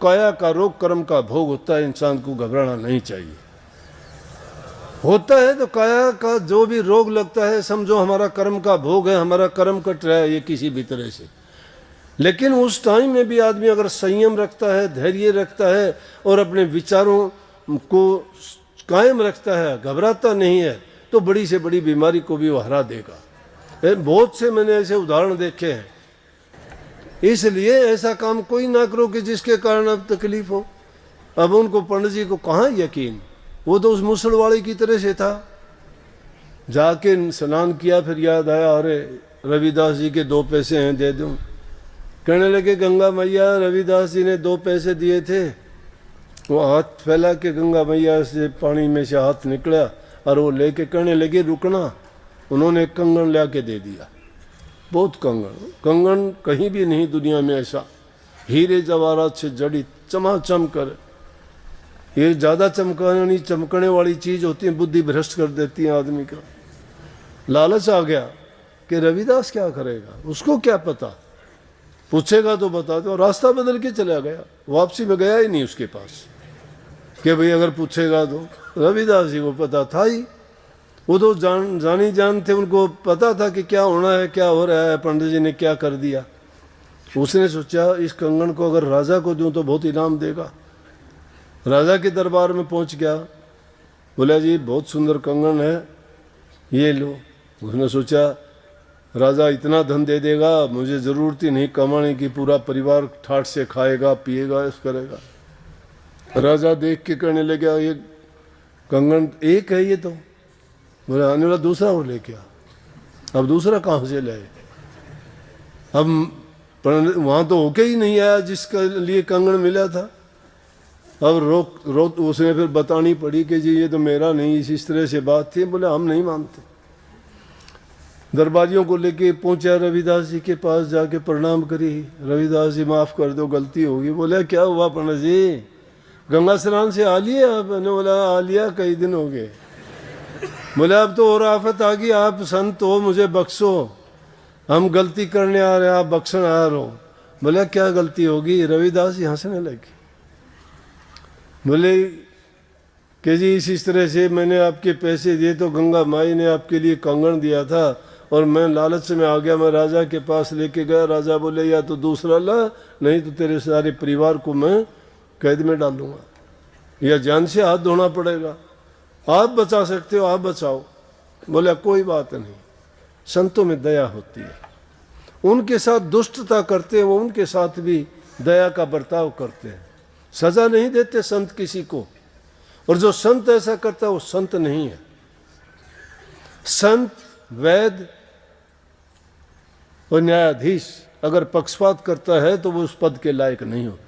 काया का रोग कर्म का भोग होता है, इंसान को घबराना नहीं चाहिए। होता है तो काया का जो भी रोग लगता है समझो हमारा कर्म का भोग है, हमारा कर्म कट रहा है ये किसी भी तरह से। लेकिन उस टाइम में भी आदमी अगर संयम रखता है, धैर्य रखता है और अपने विचारों को कायम रखता है, घबराता नहीं है, तो बड़ी से बड़ी बीमारी को भी वो हरा देगा। बहुत से मैंने ऐसे उदाहरण देखे हैं। इसलिए ऐसा काम कोई ना करो कि जिसके कारण अब तकलीफ हो। अब उनको पंडित जी को कहाँ यकीन, वो तो उस मुसलवाड़ी की तरह से था। जाके स्नान किया, फिर याद आया अरे रविदास जी के 2 पैसे हैं दे दूं। कहने लगे गंगा मैया रविदास जी ने 2 पैसे दिए थे। वो हाथ फैला के गंगा मैया से पानी में से हाथ निकला और वो लेके कहने लगे रुकना। उन्होंने एक कंगन ला के दे दिया, बहुत कंगन कहीं भी नहीं दुनिया में ऐसा, हीरे जवाहरात से जड़ी चमाचम कर। ये ज़्यादा चमकने वाली चीज़ होती है, बुद्धि भ्रष्ट कर देती है आदमी का। लालच आ गया कि रविदास क्या करेगा, उसको क्या पता, पूछेगा तो बता दो। रास्ता बदल के चला गया, वापसी में गया ही नहीं उसके पास कि भाई अगर पूछेगा तो। रविदास जी को पता था ही, वो तो जानी जान थे, उनको पता था कि क्या होना है, क्या हो रहा है, पंडित जी ने क्या कर दिया। उसने सोचा इस कंगन को अगर राजा को दूं तो बहुत इनाम देगा। राजा के दरबार में पहुंच गया, बोला जी बहुत सुंदर कंगन है, ये लो। उसने सोचा राजा इतना धन दे देगा, मुझे ज़रूरत ही नहीं कमाने की, पूरा परिवार ठाठ से खाएगा पिएगा ऐसा करेगा। राजा देख के कहने लगा ये कंगन एक है, ये तो बोले आने वाला दूसरा और लेके आ। अब दूसरा कहाँ से लाए, अब वहाँ तो होके ही नहीं आया जिसके लिए कंगन मिला था। अब रोक उसने फिर बतानी पड़ी कि जी ये तो मेरा नहीं, इस तरह से बात थी। बोले हम नहीं मानते। दरबारियों को लेके पहुंचा रविदास जी के पास, जाके प्रणाम करी। रविदास जी माफ़ कर दो गलती होगी। बोले क्या हुआ पंडित जी, गंगा स्नान से आ लिए आप? ने बोला आ लिया, कई दिन हो गए। बोले अब तो और आफत आ गई, आप संत हो, मुझे बख्शो, हम गलती करने आ रहे हैं, आप बख्शण आ रहे हो। बोले क्या गलती होगी? रविदास जी हंसने लगे। बोले कि जी इस तरह से मैंने आपके पैसे दिए तो गंगा माई ने आपके लिए कंगन दिया था और मैं लालच में आ गया, मैं राजा के पास लेके गया। राजा बोले या तो दूसरा ला, नहीं तो तेरे सारे परिवार को मैं कैद में डालूंगा या जान से हाथ धोना पड़ेगा। आप बचा सकते हो, आप बचाओ। बोले कोई बात नहीं, संतों में दया होती है, उनके साथ दुष्टता करते हैं वो उनके साथ भी दया का बर्ताव करते हैं। सजा नहीं देते संत किसी को, और जो संत ऐसा करता है वो संत नहीं है। संत वैद और न्यायाधीश अगर पक्षपात करता है तो वो उस पद के लायक नहीं होता।